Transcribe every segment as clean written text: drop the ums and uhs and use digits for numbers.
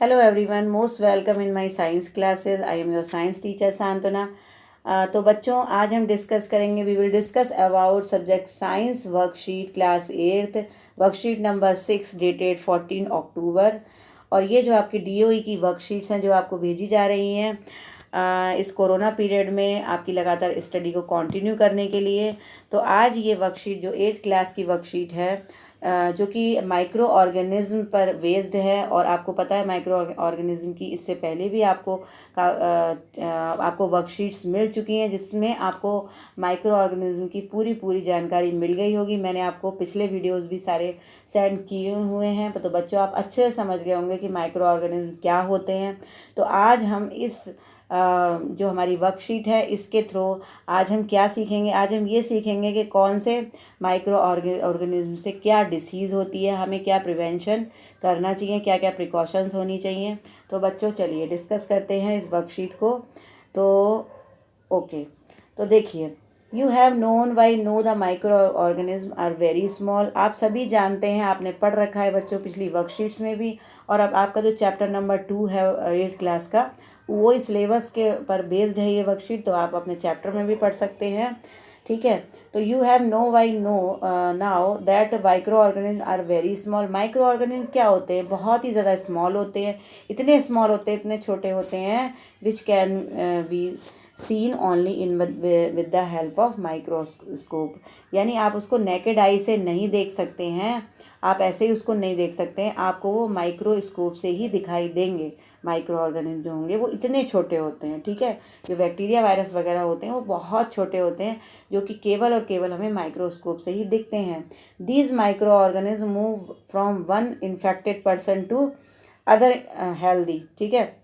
Hello everyone, most welcome in my science classes. I am your science teacher Santana. तो बच्चों आज हम discuss करेंगे we will discuss about subject science worksheet class 8th worksheet number 6 dated 14 October. और ये जो आपकी DOE की वर्कशीट्स हैं जो आपको भेजी जा रही हैं इस कोरोना पीरियड में आपकी लगातार स्टडी को कंटिन्यू करने के लिए। तो आज ये वर्कशीट जो 8th क्लास की वर्कशीट है जो कि माइक्रो ऑर्गेनिज्म पर बेस्ड है। और आपको पता है माइक्रो ऑर्गेनिज्म की इससे पहले भी आपको वर्कशीट्स मिल चुकी हैं जिसमें आपको माइक्रो ऑर्गेनिज्म की पूरी जानकारी मिल गई होगी। मैंने आपको पिछले वीडियोस भी सारे सेंड किए हुए हैं, तो बच्चों आप अच्छे से समझ गए होंगे कि माइक्रो ऑर्गेनिज्म क्या होते हैं। तो आज हम इस जो हमारी वर्कशीट है इसके थ्रू आज हम क्या सीखेंगे। आज हम ये सीखेंगे कि कौन से माइक्रो ऑर्गेनिज्म से क्या डिसीज़ होती है, हमें क्या प्रिवेंशन करना चाहिए, क्या क्या प्रिकॉशंस होनी चाहिए। तो बच्चों चलिए डिस्कस करते हैं इस वर्कशीट को। तो ओके, तो देखिए you have known by no the microorganism are very small. आप सभी जानते हैं, आपने पढ़ रखा है बच्चों पिछली वर्कशीट्स में भी। और अब आपका जो चैप्टर नंबर 2 है 8th क्लास का वो इस सिलेबस के पर बेस्ड है ये वर्कशीट, तो आप अपने चैप्टर में भी पढ़ सकते हैं। ठीक है, तो you have known by no now that microorganism are very small. Microorganism क्या होते हैं? बहुत ही ज़्यादा स्मॉल होते हैं, इतने स्मॉल होते हैं, इतने छोटे होते हैं which can be seen only in with the help of microscope. यानी आप उसको नेकेड आई से नहीं देख सकते हैं, आप ऐसे ही उसको नहीं देख सकते हैं, आपको वो माइक्रोस्कोप से ही दिखाई देंगे। माइक्रो ऑर्गेनिज्म जो होंगे वो इतने छोटे होते हैं। ठीक है, जो बैक्टीरिया वायरस वगैरह होते हैं वो बहुत छोटे होते हैं जो कि केवल और केवल हमें माइक्रोस्कोप से ही दिखते हैं। These microorganism move from one infected person to other healthy. ठीक है,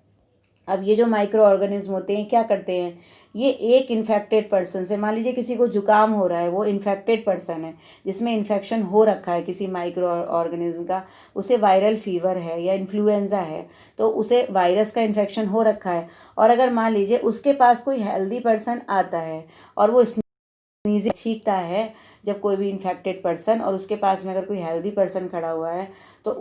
अब ये जो माइक्रो ऑर्गेनिज्म होते हैं क्या करते हैं, ये एक इन्फेक्टेड पर्सन से, मान लीजिए किसी को जुकाम हो रहा है, वो इन्फेक्टेड पर्सन है जिसमें इन्फेक्शन हो रखा है किसी माइक्रो ऑर्गेनिज्म का, उसे वायरल फीवर है या इन्फ्लुएंजा है, तो उसे वायरस का इन्फेक्शन हो रखा है। और अगर मान लीजिए उसके पास कोई हेल्दी पर्सन आता है और वो स्नीजिंग छींकता है जब कोई भी इन्फेक्टेड पर्सन, और उसके पास में अगर कोई हेल्दी पर्सन खड़ा हुआ है, तो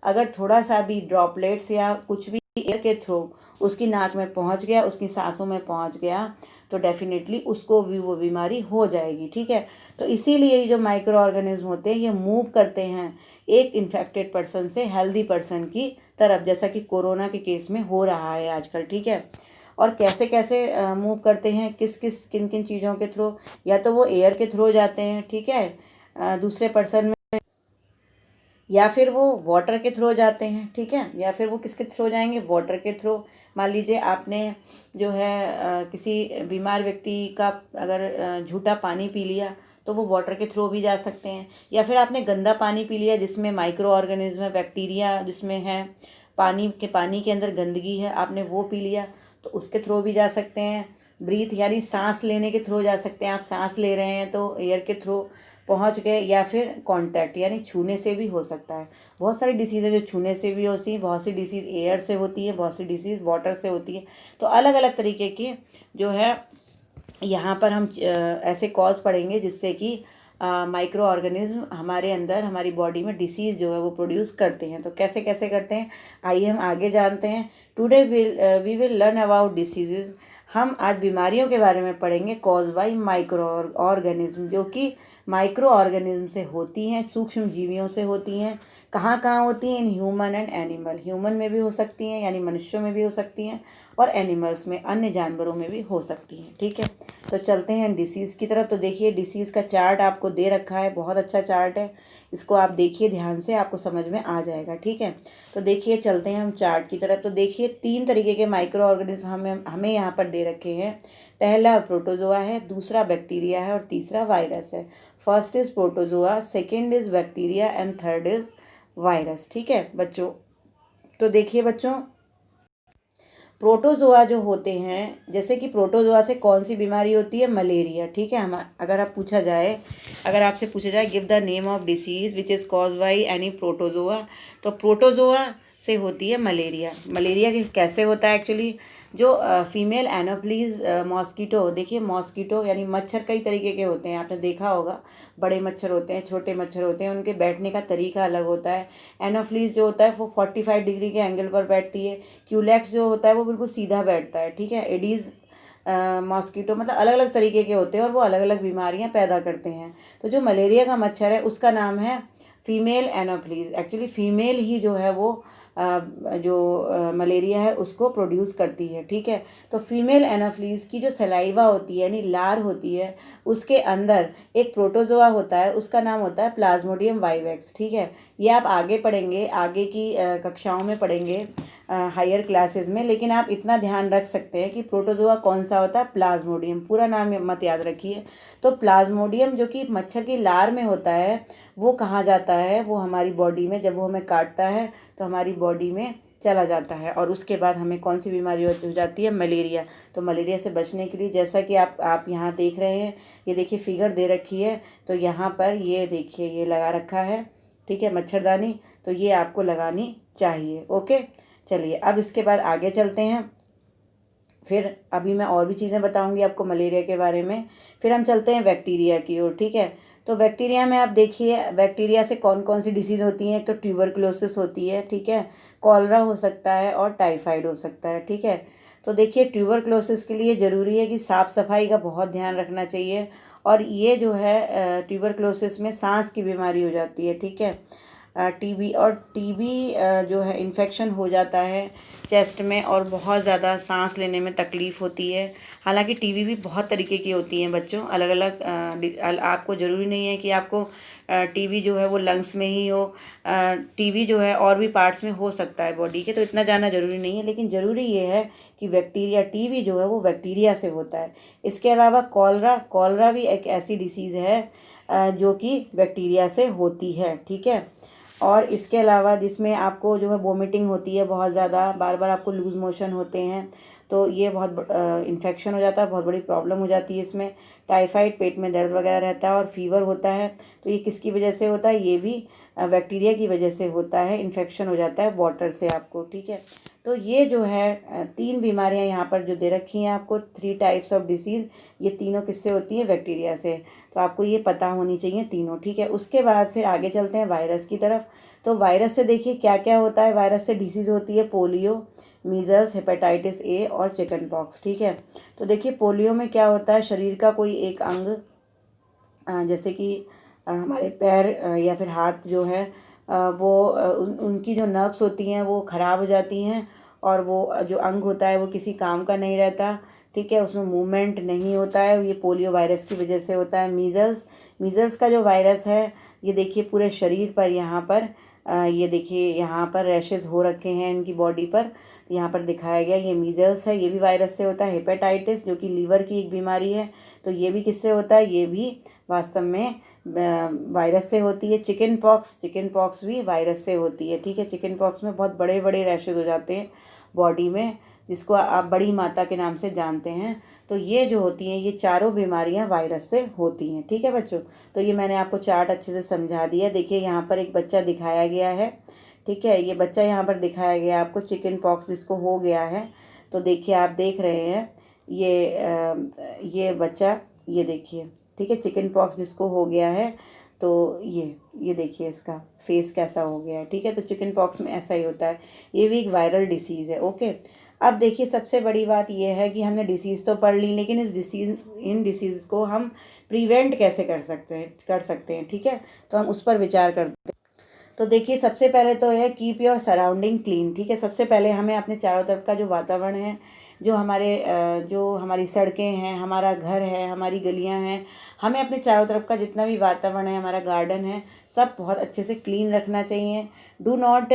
अगर थोड़ा सा भी ड्रॉपलेट्स या कुछ भी एयर के थ्रू उसकी नाक में पहुंच गया, उसकी सांसों में पहुंच गया, तो डेफिनेटली उसको भी वो बीमारी हो जाएगी। ठीक है, तो इसीलिए ये जो माइक्रो ऑर्गेनिज्म होते हैं ये मूव करते हैं एक इन्फेक्टेड पर्सन से हेल्दी पर्सन की तरफ, जैसा कि कोरोना के केस में हो रहा है आजकल। ठीक है, और कैसे कैसे मूव करते हैं, किन किन चीज़ों के थ्रू, या तो वो एयर के थ्रू जाते हैं, ठीक है, दूसरे पर्सन में, या फिर वो वाटर के थ्रू जाते हैं। ठीक है, या फिर वो किसके थ्रू जाएंगे, वाटर के थ्रू। मान लीजिए आपने जो है किसी बीमार व्यक्ति का अगर झूठा पानी पी लिया तो वो वाटर के थ्रू भी जा सकते हैं, या फिर आपने गंदा पानी पी लिया जिसमें माइक्रो ऑर्गेनिज्म है, बैक्टीरिया जिसमें है, पानी के अंदर गंदगी है, आपने वो पी लिया तो उसके थ्रू भी जा सकते हैं। ब्रीथ यानी सांस लेने के थ्रू जा सकते हैं, आप सांस ले रहे हैं तो एयर के थ्रू पहुंच गए, या फिर कांटेक्ट यानी छूने से भी हो सकता है। बहुत सारी डिसीज़ है जो छूने से भी होती हैं, बहुत सी डिसीज़ एयर से होती है, बहुत सी डिसीज़ वाटर से होती है। तो अलग अलग तरीके की जो है यहाँ पर हम ऐसे कॉज पढ़ेंगे जिससे कि माइक्रो ऑर्गेनिज्म हमारे अंदर हमारी बॉडी में डिसीज़ जो है वो प्रोड्यूस करते हैं। तो कैसे कैसे करते हैं आइए हम आगे जानते हैं। Today we will learn about diseases. हम आज बीमारियों के बारे में पढ़ेंगे कॉज बाई माइक्रो ऑर्गेनिज्म, जो कि माइक्रो ऑर्गेनिज्म से होती हैं, सूक्ष्म जीवियों से होती हैं। कहाँ कहाँ होती हैं? In human and animal. Human में भी हो सकती हैं यानी मनुष्यों में भी हो सकती हैं, और एनिमल्स में अन्य जानवरों में भी हो सकती हैं। ठीक है, तो चलते हैं डिसीज़ की तरफ। तो देखिए डिसीज़ का चार्ट आपको दे रखा है, बहुत अच्छा चार्ट है, इसको आप देखिए ध्यान से, आपको समझ में आ जाएगा। ठीक है, तो देखिए चलते हैं हम चार्ट की तरफ। तो देखिए 3 तरीके के माइक्रो ऑर्गेनिज्म हमें यहाँ पर दे रखे हैं। पहला प्रोटोजोआ है, दूसरा बैक्टीरिया है, और तीसरा वायरस है। First is protozoa, second is bacteria, and third is virus. ठीक है बच्चों, तो देखिए बच्चों प्रोटोजोआ जो होते हैं, जैसे कि प्रोटोजोआ से कौन सी बीमारी होती है? मलेरिया। ठीक है, हम अगर आपसे पूछा जाए give the name of disease which is cause by any protozoa, तो प्रोटोजोआ से होती है मलेरिया। मलेरिया कैसे होता है एक्चुअली, जो फीमेल एनोफ्लीज मॉस्किटो, देखिए मॉस्किटो यानी मच्छर कई तरीके के होते हैं, आपने देखा होगा, बड़े मच्छर होते हैं, छोटे मच्छर होते हैं, उनके बैठने का तरीका अलग होता है। एनोफ्लीज जो होता है वो 45 डिग्री के एंगल पर बैठती है। क्यूलेक्स जो होता है वो बिल्कुल सीधा बैठता है, ठीक है। एडीज़ मॉस्किटो मतलब अलग अलग तरीके के होते हैं और वो अलग अलग बीमारियां पैदा करते हैं। तो जो मलेरिया का मच्छर है उसका नाम है फीमेल एनोफ्लीज। एक्चुअली फीमेल ही जो है वो मलेरिया है उसको प्रोड्यूस करती है, ठीक है। तो फीमेल एनोफ्लीज की जो सलाइवा होती है यानी लार होती है, उसके अंदर एक प्रोटोजोआ होता है, उसका नाम होता है प्लाज्मोडियम वाइवेक्स, ठीक है। ये आप आगे पढ़ेंगे, आगे की कक्षाओं में पढ़ेंगे हायर क्लासेस में, लेकिन आप इतना ध्यान रख सकते हैं कि प्रोटोजोआ कौन सा होता है, प्लाज्मोडियम, पूरा नाम मत याद रखिए। तो प्लाज्मोडियम जो कि मच्छर की लार में होता है वो कहाँ जाता है, वो हमारी बॉडी में जब वो हमें काटता है तो हमारी बॉडी में चला जाता है और उसके बाद हमें कौन सी बीमारी हो जाती है, मलेरिया। तो मलेरिया से बचने के लिए जैसा कि आप यहाँ देख रहे हैं, ये देखिए फिगर दे रखी है, तो यहाँ पर ये देखिए ये लगा रखा है, ठीक है, मच्छरदानी, तो ये आपको लगानी चाहिए। ओके, चलिए अब इसके बाद आगे चलते हैं। फिर अभी मैं और भी चीज़ें बताऊंगी आपको मलेरिया के बारे में। फिर हम चलते हैं बैक्टीरिया की ओर, ठीक है। तो बैक्टीरिया में आप देखिए बैक्टीरिया से कौन कौन सी डिसीज़ होती हैं। तो ट्यूबरकुलोसिस होती है, ठीक है, कॉलरा हो सकता है और टाइफाइड हो सकता है, ठीक है। तो देखिए ट्यूबरकुलोसिस के लिए ज़रूरी है कि साफ़ सफाई का बहुत ध्यान रखना चाहिए। और ये जो है ट्यूबरकुलोसिस में सांस की बीमारी हो जाती है, ठीक है। टीबी, और टीबी जो है इन्फेक्शन हो जाता है चेस्ट में और बहुत ज़्यादा सांस लेने में तकलीफ़ होती है। हालांकि टीबी भी बहुत तरीके की होती हैं बच्चों, अलग अलग, आपको ज़रूरी नहीं है कि आपको टीबी जो है वो लंग्स में ही हो। टीबी जो है और भी पार्ट्स में हो सकता है बॉडी के, तो इतना जानना ज़रूरी नहीं है, लेकिन ज़रूरी ये है कि बैक्टीरिया, टीबी जो है वो बैक्टीरिया से होता है। इसके अलावा कॉलरा भी एक ऐसी डिसीज़ है जो कि बैक्टीरिया से होती है, ठीक है। और इसके अलावा जिसमें आपको जो है वोमिटिंग होती है बहुत ज़्यादा, बार बार आपको लूज़ मोशन होते हैं, तो ये बहुत इन्फेक्शन हो जाता है, बहुत बड़ी प्रॉब्लम हो जाती है इसमें। टाइफाइड, पेट में दर्द वगैरह रहता है और फीवर होता है, तो ये किसकी वजह से होता है, ये भी बैक्टीरिया की वजह से होता है। इन्फेक्शन हो जाता है वाटर से आपको, ठीक है। तो ये जो है 3 बीमारियां यहाँ पर जो दे रखी हैं आपको, 3 टाइप्स ऑफ डिसीज़, ये तीनों किससे होती हैं, बैक्टीरिया से। तो आपको ये पता होनी चाहिए तीनों, ठीक है। उसके बाद फिर आगे चलते हैं वायरस की तरफ। तो वायरस से देखिए क्या क्या होता है। वायरस से डिसीज़ होती है पोलियो, मीज़ल्स, हेपेटाइटिस ए और चिकन पॉक्स, ठीक है। तो देखिए पोलियो में क्या होता है, शरीर का कोई एक अंग जैसे कि हमारे पैर या फिर हाथ जो है वो उनकी जो नर्व्स होती हैं वो ख़राब हो जाती हैं और वो जो अंग होता है वो किसी काम का नहीं रहता, ठीक है, उसमें मूवमेंट नहीं होता है, ये पोलियो वायरस की वजह से होता है। मीज़ल्स का जो वायरस है, ये देखिए पूरे शरीर पर, यहाँ पर ये देखिए यहाँ पर रैशेज़ हो रखे हैं इनकी बॉडी पर, यहाँ पर दिखाया गया, ये मीज़ल्स है, ये भी वायरस से होता है। हेपेटाइटिस जो कि लीवर की एक बीमारी है, तो ये भी किससे होता है, ये भी वास्तव में वायरस से होती है। चिकन पॉक्स भी वायरस से होती है, ठीक है। चिकन पॉक्स में बहुत बड़े बड़े रैशेज हो जाते हैं बॉडी में, जिसको आप बड़ी माता के नाम से जानते हैं। तो ये जो होती हैं, ये चारों बीमारियां वायरस से होती हैं, ठीक है बच्चों। तो ये मैंने आपको चार्ट अच्छे से समझा दिया। देखिए यहाँ पर एक बच्चा दिखाया गया है, ठीक है, ये बच्चा यहाँ पर दिखाया गया आपको, चिकन पॉक्स जिसको हो गया है। तो देखिए आप देख रहे हैं ये बच्चा, ये देखिए, ठीक है, चिकन पॉक्स जिसको हो गया है, तो ये देखिए इसका फेस कैसा हो गया है, ठीक है। तो चिकन पॉक्स में ऐसा ही होता है, ये भी एक वायरल डिसीज़ है, ओके। अब देखिए सबसे बड़ी बात ये है कि हमने डिसीज़ तो पढ़ ली, लेकिन इन डिसीज़ को हम प्रिवेंट कैसे कर सकते हैं, ठीक है। तो हम उस पर विचार करते हैं। तो देखिए सबसे पहले तो है कीप योर सराउंडिंग क्लीन, ठीक है। सबसे पहले हमें अपने चारों तरफ का जो वातावरण है, जो हमारी सड़कें हैं, हमारा घर है, हमारी गलियां हैं, हमें अपने चारों तरफ का जितना भी वातावरण है, हमारा गार्डन है, सब बहुत अच्छे से क्लीन रखना चाहिए। Do not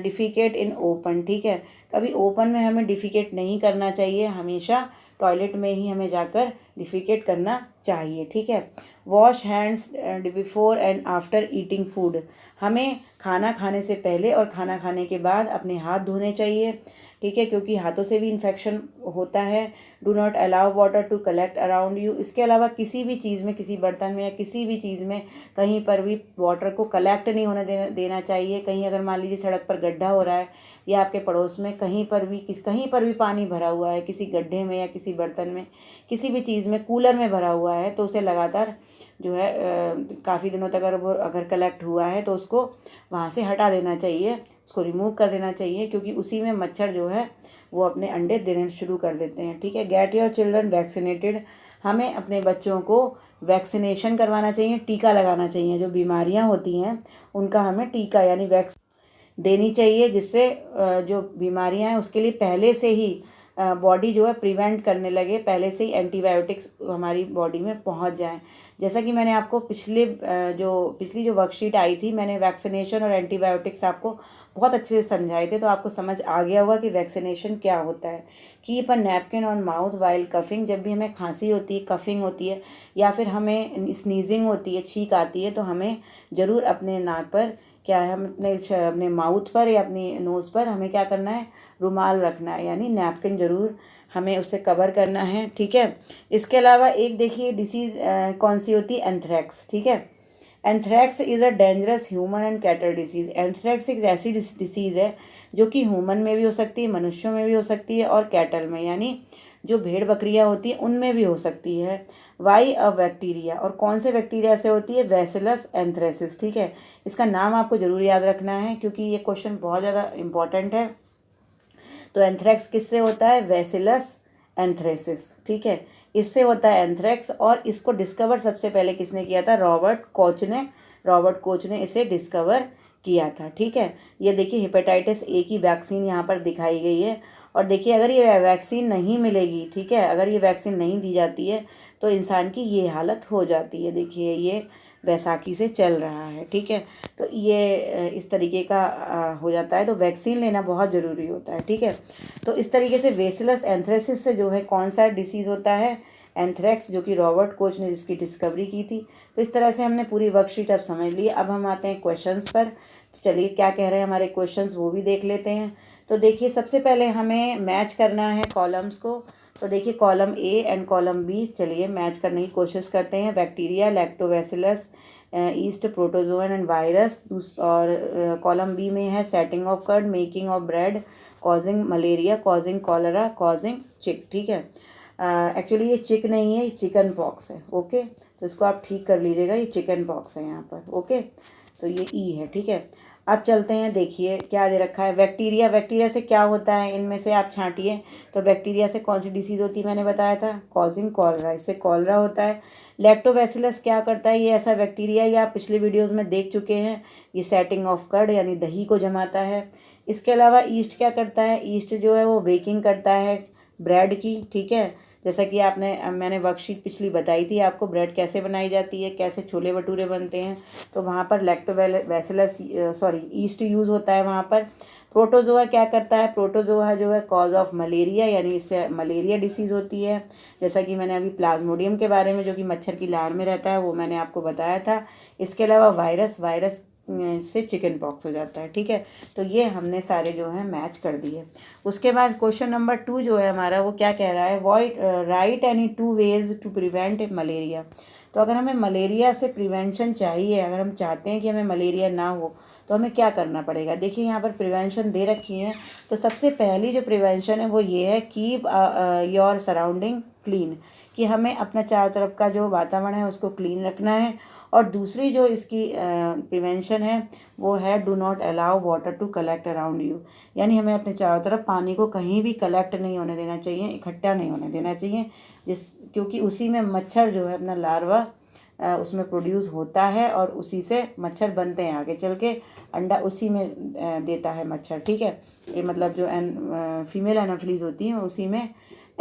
defecate in open, ठीक है, कभी ओपन में हमें डिफिकेट नहीं करना चाहिए, हमेशा टॉयलेट में ही हमें जाकर डिफिकेट करना चाहिए, ठीक है। Wash hands before and after eating food, हमें खाना खाने से पहले और खाना खाने के बाद अपने हाथ धोने चाहिए। ठीक है, क्योंकि हाथों से भी इन्फेक्शन होता है। Do not allow water to collect around you. इसके अलावा किसी भी चीज़ में, किसी बर्तन में या किसी भी चीज़ में कहीं पर भी वाटर को कलेक्ट नहीं होने देना चाहिए। कहीं अगर मान लीजिए सड़क पर गड्ढा हो रहा है या आपके पड़ोस में कहीं पर भी पानी भरा हुआ है, किसी गड्ढे में या किसी बर्तन में, किसी भी चीज़ में, कूलर में भरा हुआ है, तो उसे लगातार जो है काफ़ी दिनों तक अगर कलेक्ट हुआ है तो उसको वहाँ से हटा देना चाहिए, उसको रिमूव कर देना चाहिए, क्योंकि उसी में मच्छर जो है वो अपने अंडे देने शुरू कर देते हैं। ठीक है, गेट योर चिल्ड्रन वैक्सीनेटेड। हमें अपने बच्चों को वैक्सीनेशन करवाना चाहिए, टीका लगाना चाहिए। जो बीमारियां होती हैं उनका हमें टीका यानी वैक्सीन देनी चाहिए, जिससे जो बीमारियां हैं उसके लिए पहले से ही बॉडी जो है प्रिवेंट करने लगे, पहले से ही एंटीबायोटिक्स हमारी बॉडी में पहुंच जाएं। जैसा कि मैंने आपको पिछली जो वर्कशीट आई थी, मैंने वैक्सीनेशन और एंटीबायोटिक्स आपको बहुत अच्छे से समझाए थे, तो आपको समझ आ गया होगा कि वैक्सीनेशन क्या होता है। Keep a napkin on mouth while coughing. जब भी हमें खांसी होती है, कफिंग होती है या फिर हमें स्नीजिंग होती है, छींक आती है, तो हमें ज़रूर अपने नाक पर क्या है, हम अपने माउथ पर या अपनी नोज़ पर हमें क्या करना है, रुमाल रखना है, यानी नैपकिन ज़रूर हमें उससे कवर करना है। ठीक है, इसके अलावा एक देखिए डिसीज़ कौन सी होती है, एंथ्रैक्स। ठीक है, anthrax is a dangerous human and cattle disease. Anthrax एक ऐसी डिसीज़ है जो कि ह्यूमन में भी हो सकती है, मनुष्यों में भी हो सकती है और कैटल में यानी जो भेड़ बकरियां होती हैं उनमें भी हो सकती है। वाई अ बैक्टीरिया, और कौन से बैक्टीरिया से होती है, बैसिलस एंथ्रेसिस। ठीक है, इसका नाम आपको ज़रूर याद रखना है क्योंकि ये क्वेश्चन बहुत ज़्यादा इंपॉर्टेंट है। तो एंथ्रैक्स किससे होता है, बैसिलस एंथ्रेसिस। ठीक है, इससे होता है एंथ्रैक्स, और इसको डिस्कवर सबसे पहले किसने किया था, रॉबर्ट कोच ने इसे डिस्कवर किया था। ठीक है, ये देखिए हेपेटाइटिस ए की वैक्सीन यहाँ पर दिखाई गई है। और देखिए अगर ये वैक्सीन नहीं मिलेगी, ठीक है, अगर ये वैक्सीन नहीं दी जाती है तो इंसान की ये हालत हो जाती है। देखिए ये बैसाखी से चल रहा है। ठीक है, तो ये इस तरीके का हो जाता है, तो वैक्सीन लेना बहुत ज़रूरी होता है। ठीक है, तो इस तरीके से बैसिलस एंथ्रेसिस से जो है कौन सा डिसीज़ होता है, एंथ्रैक्स, जो कि रॉबर्ट कोच ने जिसकी डिस्कवरी की थी। तो इस तरह से हमने पूरी वर्कशीट अब समझ ली। अब हम आते हैं क्वेश्चंस पर। तो चलिए क्या कह रहे हैं हमारे क्वेश्चंस वो भी देख लेते हैं। तो देखिए सबसे पहले हमें मैच करना है कॉलम्स को। तो देखिए column A and column B, चलिए मैच करने की कोशिश करते हैं। Bacteria, lactobacillus, yeast, protozoan and virus. और कॉलम बी में है setting of curd, making of bread, causing malaria, causing cholera, causing chick. ठीक है, एक्चुअली ये चिक नहीं है, ये चिकन पॉक्स है। ओके, तो इसको आप ठीक कर लीजिएगा, ये चिकन पॉक्स है यहाँ पर। ओके, तो ये ई है। ठीक है, अब चलते हैं, देखिए क्या दे रखा है, बैक्टीरिया। बैक्टीरिया से क्या होता है, इनमें से आप छांटिए। तो बैक्टीरिया से कौन सी डिसीज़ होती है, मैंने बताया था, कॉजिंग कॉलरा, इससे कॉलरा होता है। लैक्टोबैसिलस क्या करता है, ये ऐसा बैक्टीरिया, ये आप पिछले वीडियोज़ में देख चुके हैं, ये सेटिंग ऑफ कर्ड यानी दही को जमाता है। इसके अलावा ईस्ट क्या करता है, ईस्ट जो है वो बेकिंग करता है ब्रेड की। ठीक है, जैसा कि मैंने वर्कशीट पिछली बताई थी आपको, ब्रेड कैसे बनाई जाती है, कैसे छोले भटूरे बनते हैं, तो वहाँ पर लैक्टोबैसिलस ईस्ट यूज़ होता है वहाँ पर। प्रोटोजोआ क्या करता है, प्रोटोजोआ जो है कॉज ऑफ मलेरिया, यानी इससे मलेरिया डिसीज़ होती है। जैसा कि मैंने अभी प्लाज्मोडियम के बारे में, जो कि मच्छर की लार में रहता है, वो मैंने आपको बताया था। इसके अलावा वायरस से चिकन पॉक्स हो जाता है। ठीक है, तो ये हमने सारे जो है मैच कर दिए। उसके बाद क्वेश्चन नंबर 2 जो है हमारा, वो क्या कह रहा है, write any 2 ways to prevent malaria. तो अगर हमें मलेरिया से प्रिवेंशन चाहिए, अगर हम चाहते हैं कि हमें मलेरिया ना हो, तो हमें क्या करना पड़ेगा। देखिए यहाँ पर प्रिवेंशन दे रखी है। तो सबसे पहली जो प्रिवेंशन है वो ये है, कीप योर सराउंडिंग क्लीन, कि हमें अपना चारों तरफ का जो वातावरण है उसको क्लीन रखना है। और दूसरी जो इसकी प्रिवेंशन है वो है, do not allow water to collect around you, यानी हमें अपने चारों तरफ पानी को कहीं भी कलेक्ट नहीं होने देना चाहिए, इकट्ठा नहीं होने देना चाहिए, क्योंकि उसी में मच्छर जो है अपना लार्वा उसमें प्रोड्यूस होता है और उसी से मच्छर बनते हैं, आगे चल के अंडा उसी में देता है मच्छर। ठीक है, ये मतलब जो फीमेल एनाफिलीज होती हैं उसी में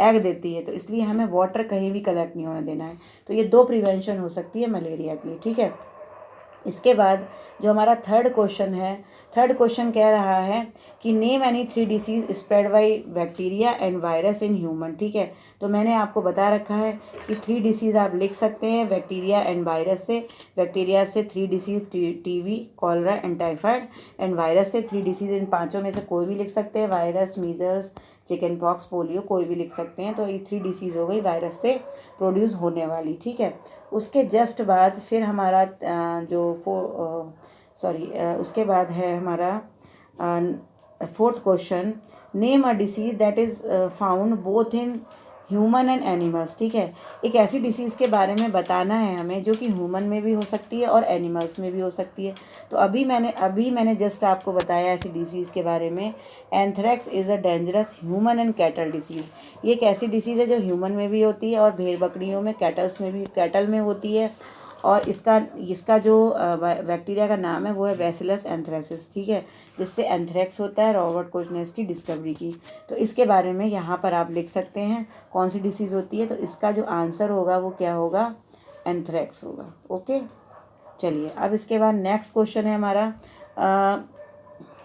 एग देती है, तो इसलिए हमें वाटर कहीं भी कलेक्ट नहीं होने देना है। तो ये 2 प्रिवेंशन हो सकती है मलेरिया की। ठीक है, इसके बाद जो हमारा थर्ड क्वेश्चन कह रहा है कि name any 3 disease spread by bacteria and virus in human. ठीक है, तो मैंने आपको बता रखा है कि 3 डिसीज़ आप लिख सकते हैं बैक्टीरिया एंड वायरस से। बैक्टीरिया से 3 disease TV, cholera and typhoid, and virus से 3 डिसीज़, इन पांचों में से कोई भी लिख सकते हैं, virus, measles, chicken pox, polio, कोई भी लिख सकते हैं। तो ये 3 डिसीज़ हो गई वायरस से प्रोड्यूस होने वाली। ठीक है, उसके जस्ट बाद फिर हमारा उसके बाद है हमारा fourth question, name a disease that is found both in human and animals. ठीक है, एक ऐसी डिसीज़ के बारे में बताना है हमें जो कि ह्यूमन में भी हो सकती है और एनिमल्स में भी हो सकती है। तो अभी मैंने जस्ट आपको बताया ऐसी डिसीज़ के बारे में। Anthrax is a dangerous human and cattle disease. ये एक ऐसी डिसीज़ है जो ह्यूमन में भी होती है और भेड़ बकरियों में, कैटल में होती है। और इसका जो बैक्टीरिया का नाम है वो है बैसिलस एंथ्रेसिस। ठीक है, जिससे एंथ्रेक्स होता है, रॉबर्ट कोच ने इसकी डिस्कवरी की। तो इसके बारे में यहाँ पर आप लिख सकते हैं कौन सी डिसीज़ होती है। तो इसका जो आंसर होगा वो क्या होगा, एंथ्रेक्स होगा। ओके, चलिए अब इसके बाद नेक्स्ट क्वेश्चन है हमारा,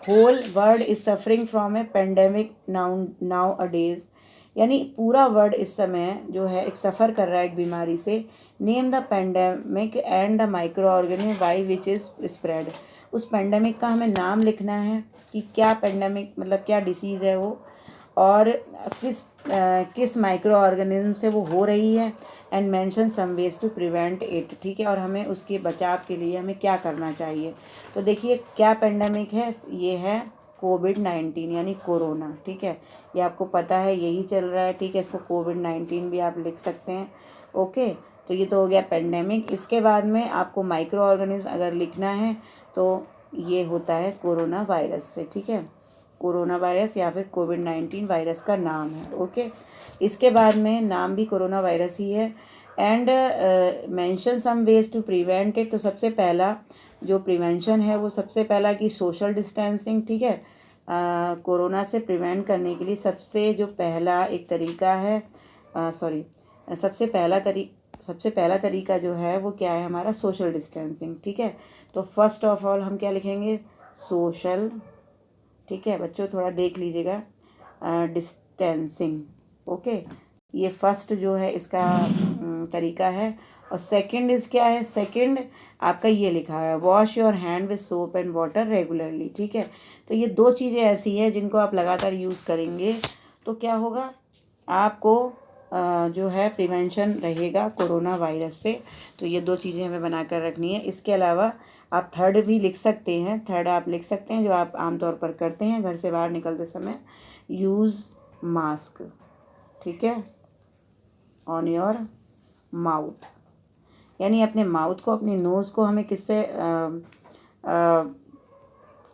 whole world is suffering from a pandemic nowadays. यानी पूरा वर्ल्ड इस समय जो है एक सफ़र कर रहा है एक बीमारी से। Name the pandemic and the micro organism by which is spread. उस पेंडेमिक का हमें नाम लिखना है कि क्या पेंडेमिक मतलब क्या डिसीज़ है वो, और किस माइक्रो ऑर्गेनिज्म से वो हो रही है, and mention some ways to prevent it. ठीक है, और हमें उसके बचाव के लिए हमें क्या करना चाहिए। तो देखिए क्या पेंडेमिक है, ये है कोविड-19 यानी कोरोना। ठीक है, ये आपको पता है यही चल रहा है। ठीक है, इसको कोविड-19 भी आप लिख सकते हैं। ओके, तो ये तो हो गया पेंडेमिक। इसके बाद में आपको माइक्रो ऑर्गेनिज्म अगर लिखना है तो ये होता है कोरोना वायरस से। ठीक है, कोरोना वायरस या फिर कोविड-19 वायरस का नाम है। ओके, इसके बाद में नाम भी कोरोना वायरस ही है। And mention some ways to prevent it. तो सबसे पहला जो प्रिवेंशन है वो सबसे पहला कि सोशल डिस्टेंसिंग। ठीक है, कोरोना से प्रिवेंट करने के लिए सबसे जो पहला एक तरीका है, सबसे पहला तरीका जो है वो क्या है हमारा, सोशल डिस्टेंसिंग। ठीक है, तो फर्स्ट ऑफ ऑल हम क्या लिखेंगे, सोशल। ठीक है बच्चों, थोड़ा देख लीजिएगा, डिस्टेंसिंग। ओके, ये फर्स्ट जो है इसका तरीका है। और सेकंड इज़ क्या है, सेकंड आपका ये लिखा है, wash your hand with soap and water regularly. ठीक है, तो ये दो चीज़ें ऐसी हैं जिनको आप लगातार यूज़ करेंगे तो क्या होगा, आपको जो है प्रिवेंशन रहेगा कोरोना वायरस से। तो ये दो चीज़ें हमें बनाकर रखनी है। इसके अलावा आप थर्ड भी लिख सकते हैं, थर्ड आप लिख सकते हैं जो आप आमतौर पर करते हैं घर से बाहर निकलते समय, यूज़ मास्क। ठीक है, ऑन योर माउथ, यानी अपने माउथ को, अपनी नोज़ को हमें किससे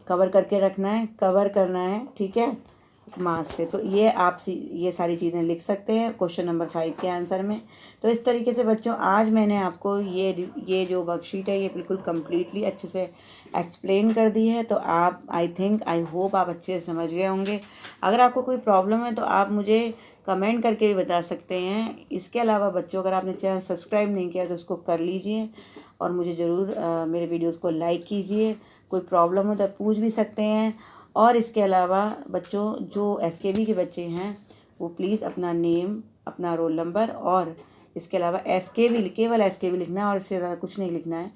कवर करके रखना है, कवर करना है। ठीक है, मास्क से। तो ये आप ये सारी चीज़ें लिख सकते हैं क्वेश्चन नंबर 5 के आंसर में। तो इस तरीके से बच्चों आज मैंने आपको ये जो वर्कशीट है ये बिल्कुल कम्प्लीटली अच्छे से एक्सप्लेन कर दी है। तो आप आई होप आप अच्छे से समझ गए होंगे। अगर आपको कोई प्रॉब्लम है तो आप मुझे कमेंट करके भी बता सकते हैं। इसके अलावा बच्चों, अगर आपने चैनल सब्सक्राइब नहीं किया तो उसको कर लीजिए और मुझे ज़रूर मेरे वीडियोज़ को लाइक कीजिए। कोई प्रॉब्लम हो तो पूछ भी सकते हैं। और इसके अलावा बच्चों जो SKB के बच्चे हैं वो प्लीज़ अपना नेम, अपना रोल नंबर और इसके अलावा SKB, केवल SKB लिखना है और इससे ज़्यादा कुछ नहीं लिखना है।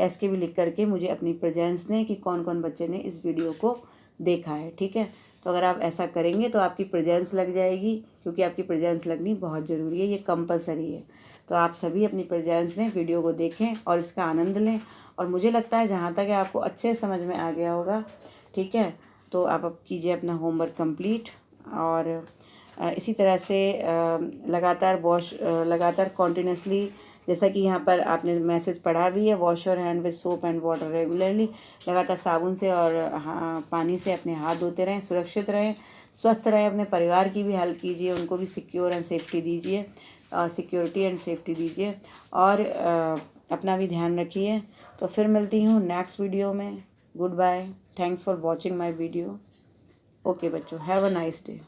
SKB लिख करके मुझे अपनी प्रेजेंस दें कि कौन कौन बच्चे ने इस वीडियो को देखा है। ठीक है, तो अगर आप ऐसा करेंगे तो आपकी प्रेजेंस लग जाएगी, क्योंकि आपकी प्रेजेंस लगनी बहुत ज़रूरी है, ये कंपलसरी है। तो आप सभी अपनी प्रेजेंस दें, वीडियो को देखें और इसका आनंद लें। और मुझे लगता है जहाँ तक आपको अच्छे समझ में आ गया होगा। ठीक है, तो आप अब कीजिए अपना होमवर्क कंप्लीट और इसी तरह से लगातार कॉन्टिन्यूसली, जैसा कि यहाँ पर आपने मैसेज पढ़ा भी है, wash your hand with soap and water regularly. लगातार साबुन से और पानी से अपने हाथ धोते रहें, सुरक्षित रहें, स्वस्थ रहें। अपने परिवार की भी हेल्प कीजिए, उनको भी सिक्योर एंड सेफ्टी दीजिए, सिक्योरिटी एंड सेफ्टी दीजिए और अपना भी ध्यान रखिए। तो फिर मिलती हूँ नेक्स्ट वीडियो में। Good bye, thanks for watching my video. Okay बच्चों, हैव अ नाइस डे।